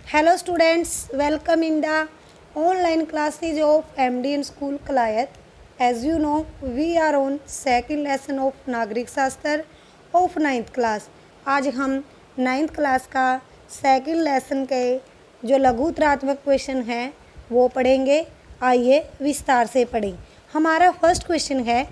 Hello students, welcome in the online classes of MD School Kalayat. As you know, we are on second lesson of नागरिक शास्त्र of 9th class. आज हम 9th class का second lesson के जो लघुत्रात्मक question है वो पढ़ेंगे। आइए विस्तार से पढ़ें। हमारा फर्स्ट क्वेश्चन है,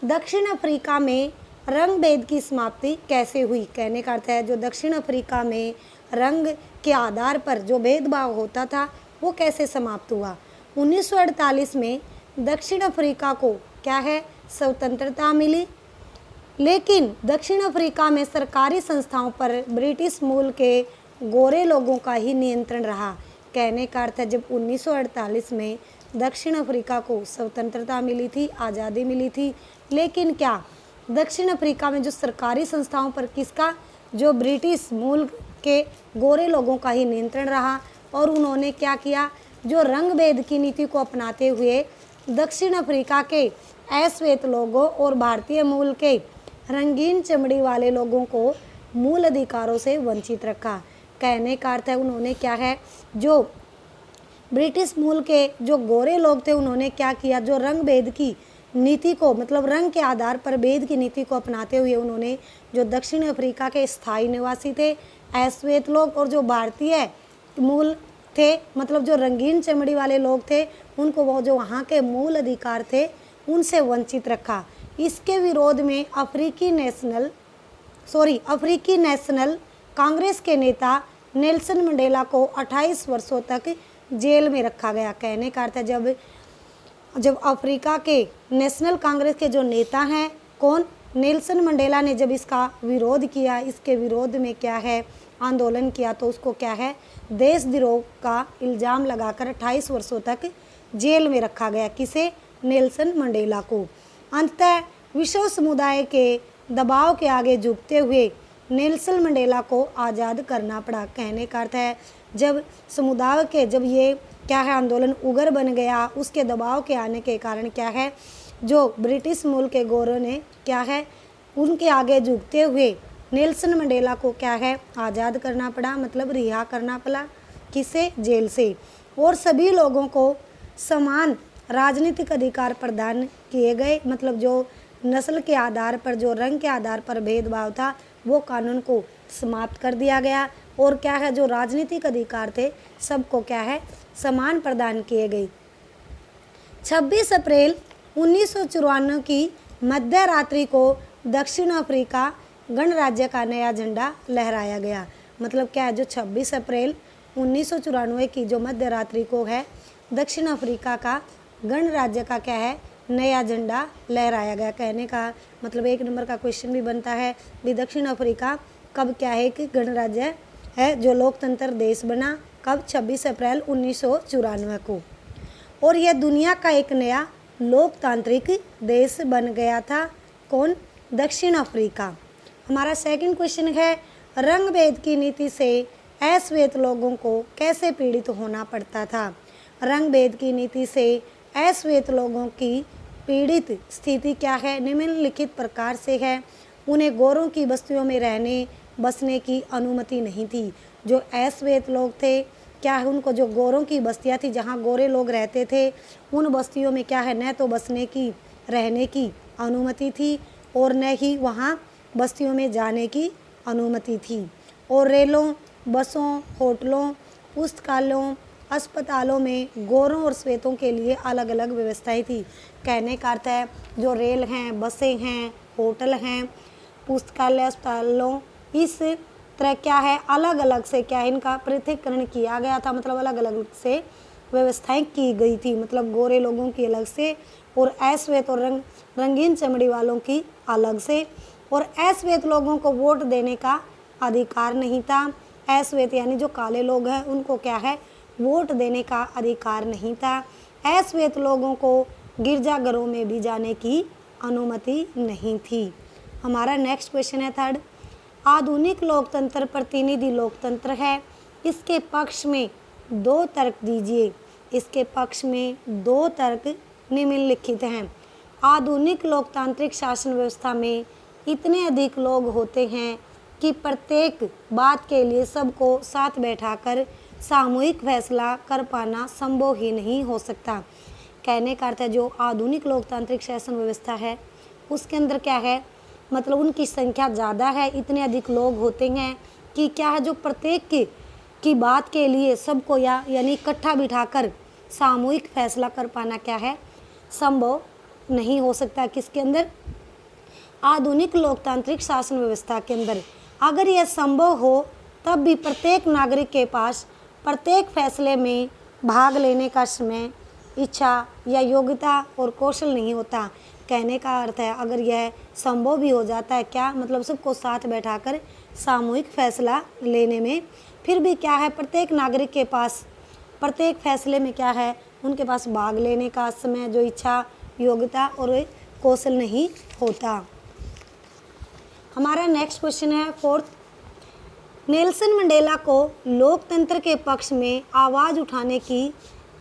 दक्षिण अफ्रीका में रंग भेद की समाप्ति कैसे हुई। कहने का अर्थ है जो दक्षिण अफ्रीका में रंग के आधार पर जो भेदभाव होता था वो कैसे समाप्त हुआ। 1948 में दक्षिण अफ्रीका को क्या है स्वतंत्रता मिली, लेकिन दक्षिण अफ्रीका में सरकारी संस्थाओं पर ब्रिटिश मूल के गोरे लोगों का ही नियंत्रण रहा। कहने का अर्थ है जब 1948 में दक्षिण अफ्रीका को स्वतंत्रता मिली थी, आज़ादी मिली थी, लेकिन क्या दक्षिण अफ्रीका में जो सरकारी संस्थाओं पर किसका, जो ब्रिटिश मूल के गोरे लोगों का ही नियंत्रण रहा। और उन्होंने क्या किया, जो रंग भेद की नीति को अपनाते हुए दक्षिण अफ्रीका के अश्वेत लोगों और भारतीय मूल के रंगीन चमड़ी वाले लोगों को मूल अधिकारों से वंचित रखा। कहने का अर्थ है उन्होंने क्या है, जो ब्रिटिश मूल के जो गोरे लोग थे उन्होंने क्या किया, जो रंग भेद की नीति को मतलब रंग के आधार पर भेद की नीति को अपनाते हुए उन्होंने जो दक्षिण अफ्रीका के स्थायी निवासी थे अश्वेत लोग और जो भारतीय मूल थे मतलब जो रंगीन चमड़ी वाले लोग थे उनको वो जो वहाँ के मूल अधिकार थे उनसे वंचित रखा। इसके विरोध में अफ्रीकी नेशनल कांग्रेस के नेता नेल्सन मंडेला को 28 वर्षों तक जेल में रखा गया। कहने का अर्थ है जब अफ्रीका के नेशनल कांग्रेस के जो नेता हैं कौन, नेल्सन मंडेला ने जब इसका विरोध किया, इसके विरोध में क्या है आंदोलन किया, तो उसको क्या है देशद्रोह का इल्ज़ाम लगाकर 28 वर्षों तक जेल में रखा गया। किसे, नेल्सन मंडेला को। अंततः विश्व समुदाय के दबाव के आगे झुकते हुए नेल्सन मंडेला को आज़ाद करना पड़ा। कहने का अर्थ है जब समुदाय के जब ये क्या है आंदोलन उग्र बन गया, उसके दबाव के आने के कारण क्या है जो ब्रिटिश मूल के गोरों ने क्या है उनके आगे झुकते हुए नेल्सन मंडेला को क्या है आज़ाद करना पड़ा, मतलब रिहा करना पड़ा। किसे, जेल से। और सभी लोगों को समान राजनीतिक अधिकार प्रदान किए गए, मतलब जो नस्ल के आधार पर जो रंग के आधार पर भेदभाव था वो कानून को समाप्त कर दिया गया। और क्या है जो राजनीतिक अधिकार थे सबको क्या है समान प्रदान किए गए। 26 अप्रैल 1954 की मध्य रात्रि को दक्षिण अफ्रीका गणराज्य का नया झंडा लहराया गया। मतलब क्या है जो 26 अप्रैल 1994 की जो मध्य रात्रि को है दक्षिण अफ्रीका का गणराज्य का क्या है नया झंडा लहराया गया। कहने का मतलब 1 नंबर का क्वेश्चन भी बनता है भी दक्षिण अफ्रीका कब क्या है कि गणराज्य है जो लोकतंत्र देश बना, कब 26 अप्रैल 1994 को। और यह दुनिया का एक नया लोकतांत्रिक देश बन गया था। कौन, दक्षिण अफ्रीका। हमारा सेकंड क्वेश्चन है, रंग भेद की नीति से अश्वेत लोगों को कैसे पीड़ित होना पड़ता था। रंग भेद की नीति से अश्वेत लोगों की पीड़ित स्थिति क्या है, निम्नलिखित प्रकार से है। उन्हें गोरों की बस्तियों में रहने बसने की अनुमति नहीं थी। जो अश्वेत लोग थे क्या है उनको जो गोरों की बस्तियां थी जहां गोरे लोग रहते थे उन बस्तियों में क्या है न तो बसने की रहने की अनुमति थी और न ही वहां बस्तियों में जाने की अनुमति थी। और रेलों, बसों, होटलों, पुस्तकालयों, अस्पतालों में गोरों और श्वेतों के लिए अलग अलग व्यवस्थाएं थी। कहने का अर्थ है जो रेल हैं, बसें हैं, होटल हैं, पुस्तकालय, अस्पतालों, इस तरह क्या है अलग अलग से क्या है इनका पृथक्करण किया गया था, मतलब अलग अलग से व्यवस्थाएं की गई थी। मतलब गोरे लोगों की अलग से और अश्वेत और रंगीन चमड़ी वालों की अलग से। और अश्वेत लोगों को वोट देने का अधिकार नहीं था। अश्वेत यानी जो काले लोग हैं उनको क्या है वोट देने का अधिकार नहीं था। अश्वेत लोगों को गिरजाघरों में भी जाने की अनुमति नहीं थी। हमारा नेक्स्ट क्वेश्चन है थर्ड, आधुनिक लोकतंत्र प्रतिनिधि लोकतंत्र है, इसके पक्ष में 2 तर्क दीजिए। इसके पक्ष में 2 तर्क निम्नलिखित हैं। आधुनिक लोकतांत्रिक शासन व्यवस्था में इतने अधिक लोग होते हैं कि प्रत्येक बात के लिए सबको साथ बैठाकर सामूहिक फैसला कर पाना संभव ही नहीं हो सकता। कहने का अर्थ है जो आधुनिक लोकतांत्रिक शासन व्यवस्था है उसके अंदर क्या है, मतलब उनकी संख्या ज़्यादा है, इतने अधिक लोग होते हैं कि क्या है जो प्रत्येक की बात के लिए सबको यानी इकट्ठा बिठाकर सामूहिक फैसला कर पाना क्या है, संभव नहीं हो सकता। किसके अंदर, आधुनिक लोकतांत्रिक शासन व्यवस्था के अंदर। अगर यह संभव हो तब भी प्रत्येक नागरिक के पास प्रत्येक फैसले में भाग लेने का समय, इच्छा या योग्यता और कौशल नहीं होता। कहने का अर्थ है अगर यह संभव भी हो जाता है, क्या मतलब सबको साथ बैठाकर सामूहिक फैसला लेने में, फिर भी क्या है प्रत्येक नागरिक के पास प्रत्येक फैसले में क्या है उनके पास भाग लेने का समय, जो इच्छा, योग्यता और कौशल नहीं होता। हमारा नेक्स्ट क्वेश्चन है फोर्थ, नेल्सन मंडेला को लोकतंत्र के पक्ष में आवाज़ उठाने की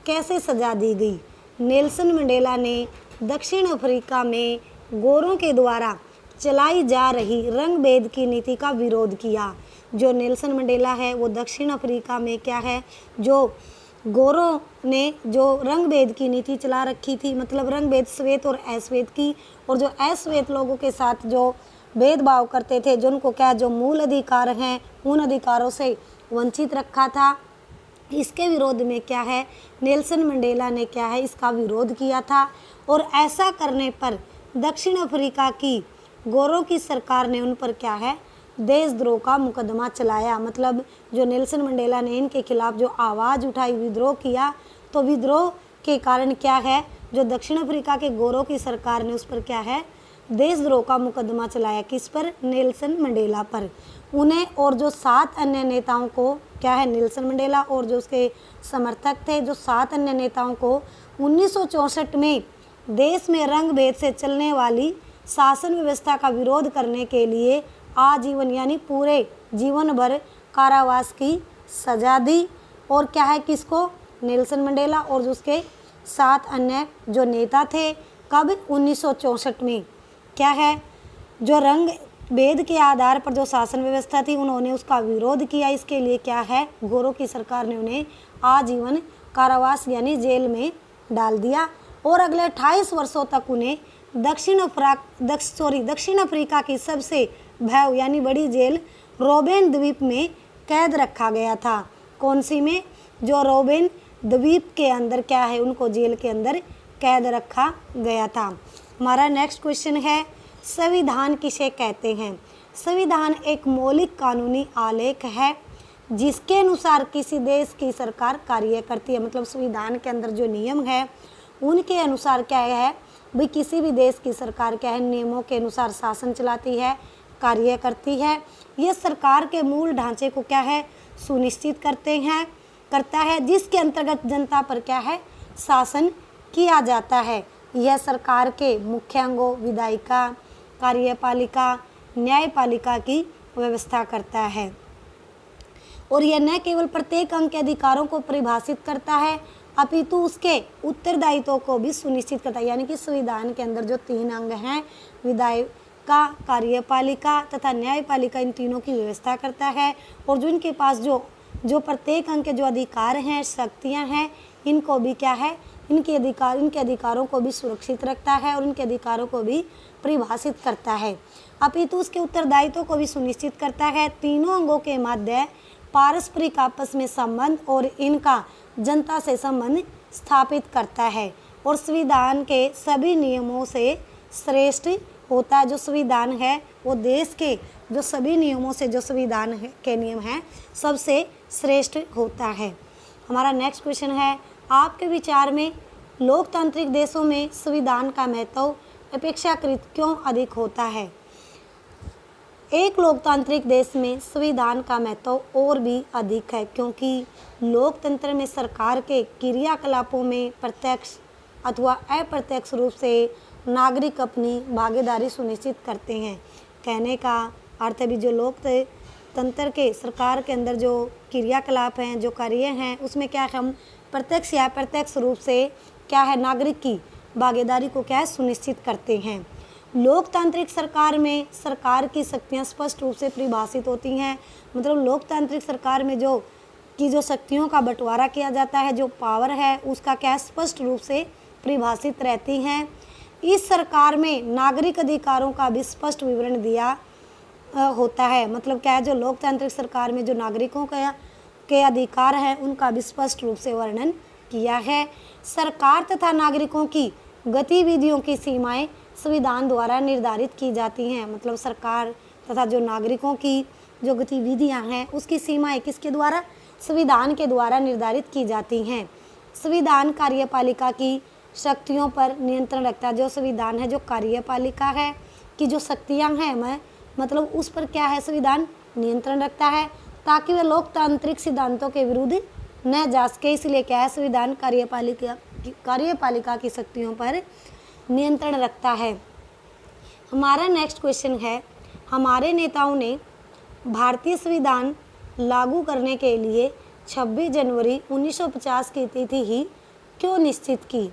कैसे सजा दी गई। नेल्सन मंडेला ने दक्षिण अफ्रीका में गोरों के द्वारा चलाई जा रही रंग भेद की नीति का विरोध किया। जो नेल्सन मंडेला है वो दक्षिण अफ्रीका में क्या है, जो गोरों ने जो रंग भेद की नीति चला रखी थी, मतलब रंग भेद श्वेत और अश्वेत की, और जो अश्वेत लोगों के साथ जो भेदभाव करते थे, जो उनको क्या जो मूल अधिकार हैं उन अधिकारों से वंचित रखा था, इसके विरोध में क्या है नेल्सन मंडेला ने क्या है इसका विरोध किया था। और ऐसा करने पर दक्षिण अफ्रीका की गोरों की सरकार ने उन पर क्या है देशद्रोह का मुकदमा चलाया। मतलब जो नेल्सन मंडेला ने इनके खिलाफ जो आवाज़ उठाई, विद्रोह किया, तो विद्रोह के कारण क्या है जो दक्षिण अफ्रीका के गोरों की सरकार ने उस पर क्या है देशद्रोह का मुकदमा चलाया। किस पर, नेल्सन मंडेला पर। उन्हें और जो 7 अन्य नेताओं को क्या है, नेल्सन मंडेला और जो उसके समर्थक थे, जो 7 अन्य नेताओं को 1964 में देश में रंग भेद से चलने वाली शासन व्यवस्था का विरोध करने के लिए आजीवन यानी पूरे जीवन भर कारावास की सजा दी। और क्या है किसको, नेल्सन मंडेला और जो उसके 7 अन्य जो नेता थे। कब, 1964 में। क्या है जो रंग भेद के आधार पर जो शासन व्यवस्था थी उन्होंने उसका विरोध किया। इसके लिए क्या है गोरों की सरकार ने उन्हें आजीवन कारावास यानी जेल में डाल दिया। और अगले 28 वर्षों तक उन्हें दक्षिण अफ्रीका की सबसे भयावह यानी बड़ी जेल रोबेन द्वीप में कैद रखा गया था। कौन सी में, जो रोबेन द्वीप के अंदर क्या है उनको जेल के अंदर कैद रखा गया था। हमारा नेक्स्ट क्वेश्चन है संविधान किसे कहते हैं। संविधान एक मौलिक कानूनी आलेख है जिसके अनुसार किसी देश की सरकार कार्य करती है। मतलब संविधान के अंदर जो नियम है उनके अनुसार क्या है भाई किसी भी देश की सरकार क्या है नियमों के अनुसार शासन चलाती है, कार्य करती है। यह सरकार के मूल ढांचे को क्या है सुनिश्चित करता है जिसके अंतर्गत जनता पर क्या है शासन किया जाता है। यह सरकार के मुख्य अंगों विधायिका, कार्यपालिका, न्यायपालिका की व्यवस्था करता है। और यह न केवल प्रत्येक अंग के अधिकारों को परिभाषित करता है अपितु उसके उत्तरदायित्वों को भी सुनिश्चित करता है। यानी कि संविधान के अंदर जो 3 अंग हैं विधायिका, कार्यपालिका तथा न्यायपालिका, इन तीनों की व्यवस्था करता है। और जो इनके पास जो प्रत्येक अंग के जो अधिकार हैं, शक्तियां हैं, इनको भी क्या है इनके अधिकारों को भी सुरक्षित रखता है और इनके अधिकारों को भी परिभाषित करता है अपितु उसके उत्तरदायित्व को भी सुनिश्चित करता है। तीनों अंगों के मध्य पारस्परिक आपस में संबंध और इनका जनता से संबंध स्थापित करता है और संविधान के सभी नियमों से श्रेष्ठ होता है। जो संविधान है वो देश के जो सभी नियमों से जो संविधान के नियम हैं सबसे श्रेष्ठ होता है। हमारा नेक्स्ट क्वेश्चन है आपके विचार में लोकतांत्रिक देशों में संविधान का महत्व अपेक्षाकृत क्यों अधिक होता है। एक लोकतांत्रिक देश में संविधान का महत्व और भी अधिक है क्योंकि लोकतंत्र में सरकार के क्रियाकलापों में प्रत्यक्ष अथवा अप्रत्यक्ष रूप से नागरिक अपनी भागीदारी सुनिश्चित करते हैं। कहने का अर्थ भी जो लोकतंत्र के सरकार के अंदर जो क्रियाकलाप हैं, जो कार्य हैं, उसमें क्या हम प्रत्यक्ष या अप्रत्यक्ष रूप से क्या है नागरिक की भागीदारी को क्या है सुनिश्चित करते हैं। लोकतांत्रिक सरकार में सरकार की शक्तियां स्पष्ट रूप से परिभाषित होती हैं, मतलब लोकतांत्रिक सरकार में जो शक्तियों का बंटवारा किया जाता है, जो पावर है उसका क्या स्पष्ट रूप से परिभाषित रहती हैं। इस सरकार में नागरिक अधिकारों का भी स्पष्ट विवरण दिया होता है, मतलब क्या है, जो लोकतांत्रिक सरकार में जो नागरिकों के अधिकार हैं उनका भी स्पष्ट रूप से वर्णन किया है। सरकार तथा नागरिकों की गतिविधियों की सीमाएं संविधान द्वारा निर्धारित की जाती हैं, मतलब सरकार तथा जो नागरिकों की जो गतिविधियां हैं उसकी सीमाएं किसके द्वारा, संविधान के द्वारा निर्धारित की जाती हैं। संविधान कार्यपालिका की शक्तियों पर नियंत्रण रखता है, जो संविधान है, जो कार्यपालिका है कि जो शक्तियां हैं मतलब उस पर क्या है, संविधान नियंत्रण रखता है ताकि वह लोकतांत्रिक सिद्धांतों के विरुद्ध न जा सके। इसलिए क्या है, संविधान कार्यपालिका की शक्तियों पर नियंत्रण रखता है। हमारा नेक्स्ट क्वेश्चन है, हमारे नेताओं ने भारतीय संविधान लागू करने के लिए 26 जनवरी 1950 की तिथि ही क्यों निश्चित की?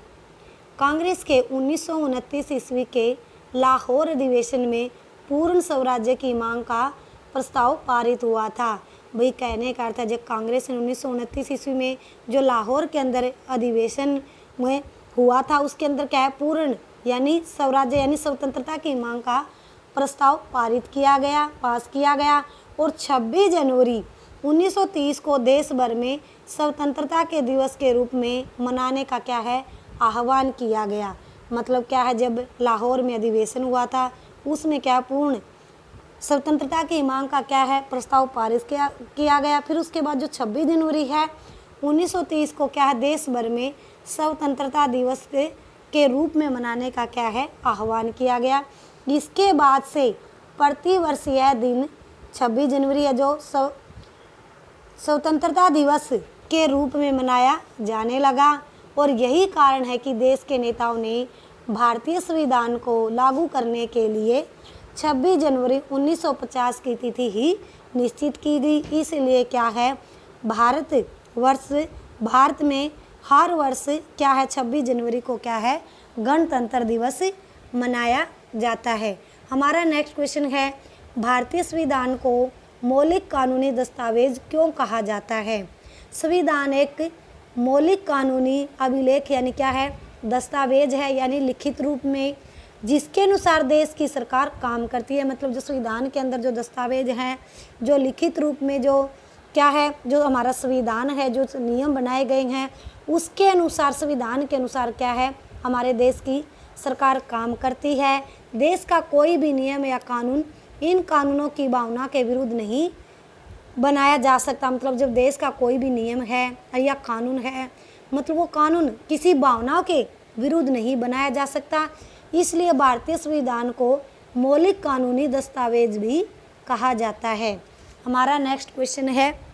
कांग्रेस के 1929 ईस्वी के लाहौर अधिवेशन में पूर्ण स्वराज्य की मांग का प्रस्ताव पारित हुआ था। भाई कहने का अर्थ है, जब कांग्रेस ने 1929 ईस्वी में जो लाहौर के अंदर अधिवेशन में हुआ था उसके अंदर क्या है, पूर्ण यानी स्वराज्य यानी स्वतंत्रता की मांग का प्रस्ताव पारित किया गया, पास किया गया और 26 जनवरी 1930 को देश भर में स्वतंत्रता के दिवस के रूप में मनाने का क्या है, आह्वान किया गया। मतलब क्या है, जब लाहौर में अधिवेशन हुआ था उसमें क्या पूर्ण स्वतंत्रता की मांग का क्या है, प्रस्ताव पारित किया गया। फिर उसके बाद जो 26 जनवरी है 1930 को क्या है, देश भर में स्वतंत्रता दिवस के रूप में मनाने का क्या है, आह्वान किया गया। इसके बाद से प्रतिवर्ष यह दिन 26 जनवरी है जो स्वतंत्रता दिवस के रूप में मनाया जाने लगा और यही कारण है कि देश के नेताओं ने भारतीय संविधान को लागू करने के लिए 26 जनवरी 1950 की तिथि ही निश्चित की गई। इसलिए क्या है, भारत में हर वर्ष क्या है, 26 जनवरी को क्या है, गणतंत्र दिवस मनाया जाता है। हमारा नेक्स्ट क्वेश्चन है, भारतीय संविधान को मौलिक कानूनी दस्तावेज क्यों कहा जाता है? संविधान एक मौलिक कानूनी अभिलेख यानी क्या है, दस्तावेज है, यानी लिखित रूप में जिसके अनुसार देश की सरकार काम करती है। मतलब जो संविधान के अंदर जो दस्तावेज हैं, जो लिखित रूप में जो क्या है, जो हमारा संविधान है, जो नियम बनाए गए हैं उसके अनुसार, संविधान के अनुसार क्या है, हमारे देश की सरकार काम करती है। देश का कोई भी नियम या कानून इन कानूनों की भावना के विरुद्ध नहीं बनाया जा सकता। मतलब जब देश का कोई भी नियम है या कानून है, मतलब वो कानून किसी भावनाओं के विरुद्ध नहीं बनाया जा सकता। इसलिए भारतीय संविधान को मौलिक कानूनी दस्तावेज भी कहा जाता है। हमारा नेक्स्ट क्वेश्चन है,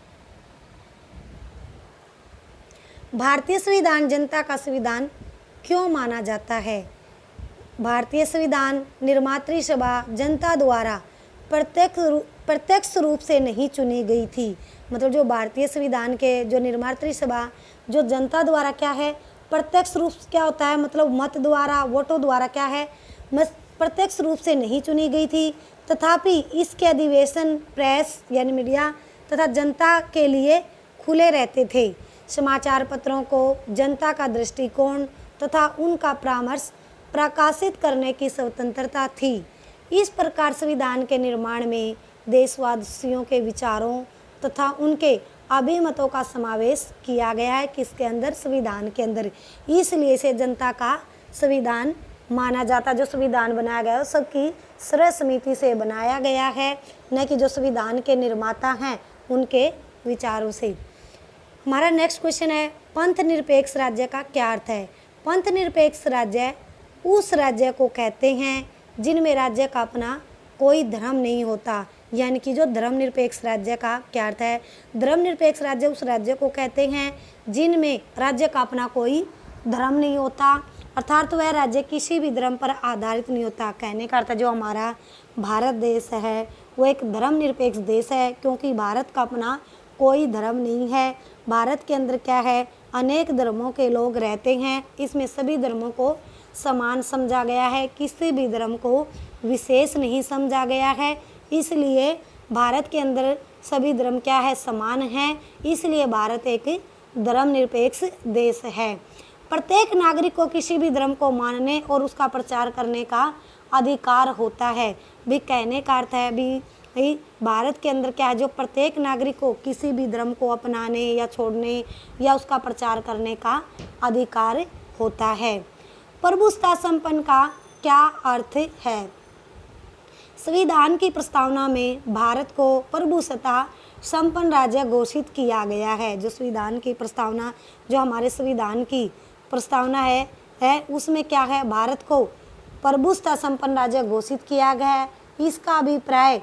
भारतीय संविधान जनता का संविधान क्यों माना जाता है? भारतीय संविधान निर्मात्री सभा जनता द्वारा प्रत्यक्ष रूप से नहीं चुनी गई थी। मतलब जो भारतीय संविधान के जो निर्मात्री सभा जो जनता द्वारा क्या है, प्रत्यक्ष रूप क्या होता है, मतलब मत द्वारा, वोटों द्वारा क्या है, प्रत्यक्ष रूप से नहीं चुनी गई थी। तथापि इसके अधिवेशन प्रेस यानी मीडिया तथा जनता के लिए खुले रहते थे। समाचार पत्रों को जनता का दृष्टिकोण तथा उनका परामर्श प्रकाशित करने की स्वतंत्रता थी। इस प्रकार संविधान के निर्माण में देशवासियों के विचारों तथा उनके अभिमतों का समावेश किया गया है, किसके अंदर, संविधान के अंदर। इसलिए इसे जनता का संविधान माना जाता। जो संविधान बनाया गया है सबकी सर्व समिति से बनाया गया है, न कि जो संविधान के निर्माता हैं उनके विचारों से। हमारा नेक्स्ट क्वेश्चन है, पंथ निरपेक्ष राज्य का क्या अर्थ है? पंथ निरपेक्ष राज्य उस राज्य को कहते हैं जिनमें राज्य का अपना कोई धर्म नहीं होता। यानी कि जो धर्मनिरपेक्ष राज्य का क्या अर्थ है? धर्मनिरपेक्ष राज्य उस राज्य को कहते हैं जिनमें राज्य का अपना कोई धर्म नहीं होता, अर्थात वह राज्य किसी भी धर्म पर आधारित नहीं होता। कहने का अर्थ जो हमारा भारत देश है वो एक धर्मनिरपेक्ष देश है, क्योंकि भारत का अपना कोई धर्म नहीं है। भारत के अंदर क्या है, अनेक धर्मों के लोग रहते हैं, इसमें सभी धर्मों को समान समझा गया है, किसी भी धर्म को विशेष नहीं समझा गया है। इसलिए भारत के अंदर सभी धर्म क्या है, समान है। इसलिए भारत एक धर्मनिरपेक्ष देश है। प्रत्येक नागरिक को किसी भी धर्म को मानने और उसका प्रचार करने का अधिकार होता है। भी कहने का अर्थ है भी भारत के अंदर क्या है, जो प्रत्येक नागरिक को किसी भी धर्म को अपनाने या छोड़ने या उसका प्रचार करने का अधिकार होता है। प्रभुसत्ता संपन्न का क्या अर्थ है? संविधान की प्रस्तावना में भारत को प्रभुसत्ता संपन्न राज्य घोषित किया गया है। जो संविधान की प्रस्तावना, जो हमारे संविधान की प्रस्तावना है उसमें क्या है, भारत को प्रभुसत्ता संपन्न राज्य घोषित किया गया है। इसका अभिप्राय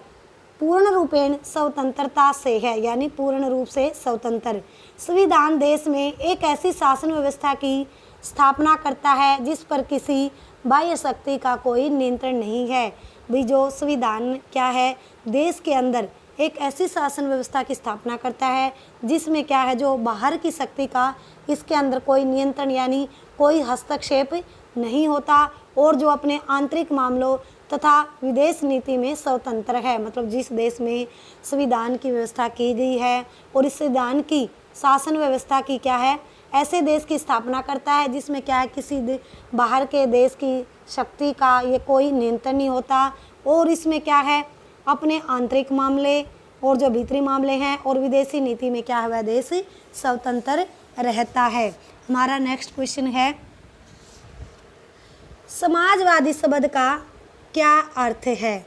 पूर्ण रूपेण स्वतंत्रता से है, यानी पूर्ण रूप से स्वतंत्र। संविधान देश में एक ऐसी शासन व्यवस्था की स्थापना करता है जिस पर किसी बाह्य शक्ति का कोई नियंत्रण नहीं है। भी जो संविधान क्या है, देश के अंदर एक ऐसी शासन व्यवस्था की स्थापना करता है जिसमें क्या है, जो बाहर की शक्ति का इसके अंदर कोई नियंत्रण यानी कोई हस्तक्षेप नहीं होता, और जो अपने आंतरिक मामलों तथा विदेश नीति में स्वतंत्र है। मतलब जिस देश में संविधान की व्यवस्था की गई है और इस संविधान की शासन व्यवस्था की क्या है, ऐसे देश की स्थापना करता है जिसमें क्या है, किसी बाहर के देश की शक्ति का ये कोई नियंत्रण नहीं होता, और इसमें क्या है, अपने आंतरिक मामले और जो भीतरी मामले हैं और विदेशी नीति में क्या है, वह देश स्वतंत्र रहता है। हमारा नेक्स्ट क्वेश्चन है, समाजवादी शब्द का क्या अर्थ है?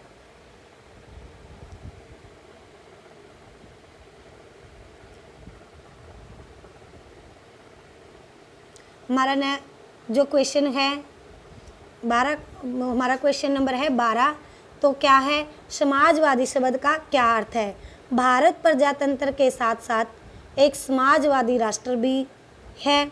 हमारा जो क्वेश्चन है 12, हमारा क्वेश्चन नंबर है 12। तो क्या है, समाजवादी शब्द का क्या अर्थ है? भारत प्रजातंत्र के साथ साथ एक समाजवादी राष्ट्र भी है,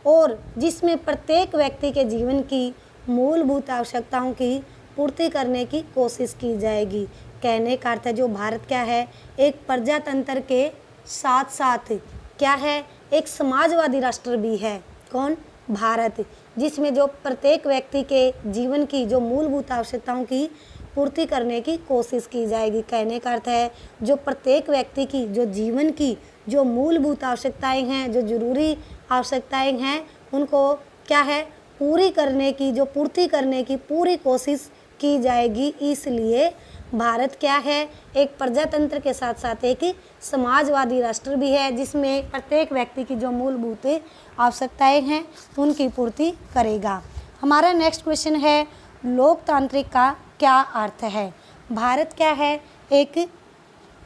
और जिसमें प्रत्येक व्यक्ति के जीवन की मूलभूत आवश्यकताओं की पूर्ति करने की कोशिश की जाएगी। कहने का अर्थ है, जो भारत क्या है, एक प्रजातंत्र के साथ साथ क्या है, एक समाजवादी राष्ट्र भी है। कौन? भारत, जिसमें जो प्रत्येक व्यक्ति के जीवन की जो मूलभूत आवश्यकताओं की पूर्ति करने की कोशिश की जाएगी। कहने का अर्थ है, जो प्रत्येक व्यक्ति की जो जीवन की जो मूलभूत आवश्यकताएं हैं, जो जरूरी आवश्यकताएं हैं, उनको क्या है, पूरी करने की, जो पूर्ति करने की पूरी कोशिश की जाएगी। इसलिए भारत क्या है, एक प्रजातंत्र के साथ साथ एक समाजवादी राष्ट्र भी है, जिसमें प्रत्येक व्यक्ति की जो मूलभूत आवश्यकताएं हैं उनकी पूर्ति करेगा। हमारा नेक्स्ट क्वेश्चन है, लोकतांत्रिक का क्या अर्थ है? भारत क्या है, एक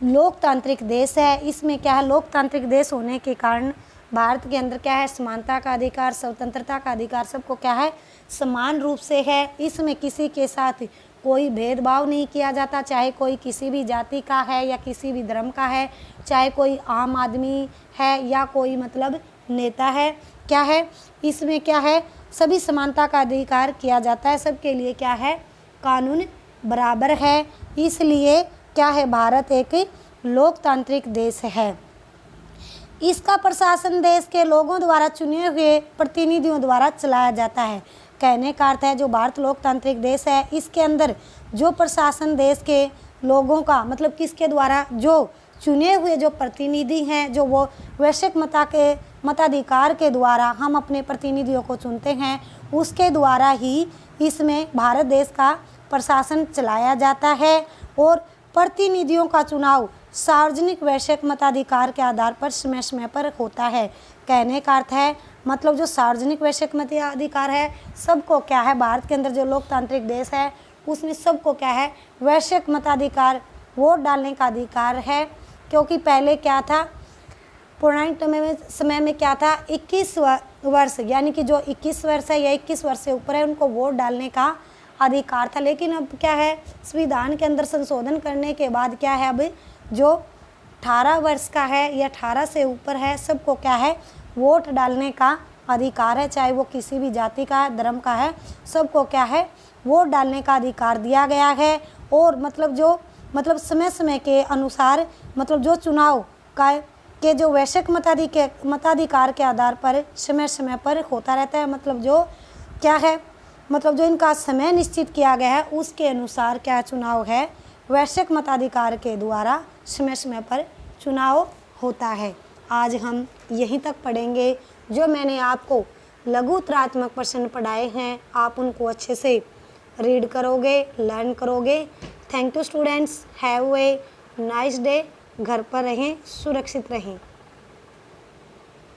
लोकतांत्रिक देश है। इसमें क्या है, लोकतांत्रिक देश होने के कारण भारत के अंदर क्या है, समानता का अधिकार, स्वतंत्रता का अधिकार सबको क्या है, समान रूप से है। इसमें किसी के साथ कोई भेदभाव नहीं किया जाता, चाहे कोई किसी भी जाति का है या किसी भी धर्म का है, चाहे कोई आम आदमी है या कोई मतलब नेता है। क्या है, इसमें क्या है, सभी समानता का अधिकार किया जाता है, सबके लिए क्या है, कानून बराबर है। इसलिए क्या है, भारत एक लोकतांत्रिक देश है। इसका प्रशासन देश के लोगों द्वारा चुने हुए प्रतिनिधियों द्वारा चलाया जाता है। कहने का अर्थ है, जो भारत लोकतांत्रिक देश है, इसके अंदर जो प्रशासन देश के लोगों का मतलब किसके द्वारा, जो चुने हुए जो प्रतिनिधि हैं, जो वो वैश्विक मताधिकार के द्वारा हम अपने प्रतिनिधियों को चुनते हैं, उसके द्वारा ही इसमें भारत देश का प्रशासन चलाया जाता है। और प्रतिनिधियों का चुनाव सार्वजनिक वैश्विक मताधिकार के आधार पर समय समय पर होता है। कहने का अर्थ है, मतलब जो सार्वजनिक वैश्विक मताधिकार है, सबको क्या है, भारत के अंदर जो लोकतांत्रिक देश है उसमें सबको क्या है, वैश्विक मताधिकार, वोट डालने का अधिकार है। क्योंकि पहले क्या था, पौराणिक समय में क्या था, 21 वर्ष यानी कि जो 21 वर्ष है या 21 वर्ष से ऊपर है उनको वोट डालने का अधिकार था। लेकिन अब क्या है, संविधान के अंदर संशोधन करने के बाद क्या है, अब जो 18 वर्ष का है या 18 से ऊपर है, सबको क्या है, वोट डालने का अधिकार है, चाहे वो किसी भी जाति का है, धर्म का है, सबको क्या है, वोट डालने का अधिकार दिया गया है। और मतलब समय समय के अनुसार मतलब जो चुनाव का के जो वैश्विक मताधिकार के आधार पर समय समय पर होता रहता है। मतलब जो क्या है, मतलब जो इनका समय निश्चित किया गया है उसके अनुसार क्या चुनाव है, वैश्विक मताधिकार के द्वारा समय समय पर चुनाव होता है। आज हम यहीं तक पढ़ेंगे। जो मैंने आपको लघु उत्तरात्मक प्रश्न पढ़ाए हैं आप उनको अच्छे से रीड करोगे, लर्न करोगे। Thank you students, have a nice day. घर पर रहें, सुरक्षित रहें।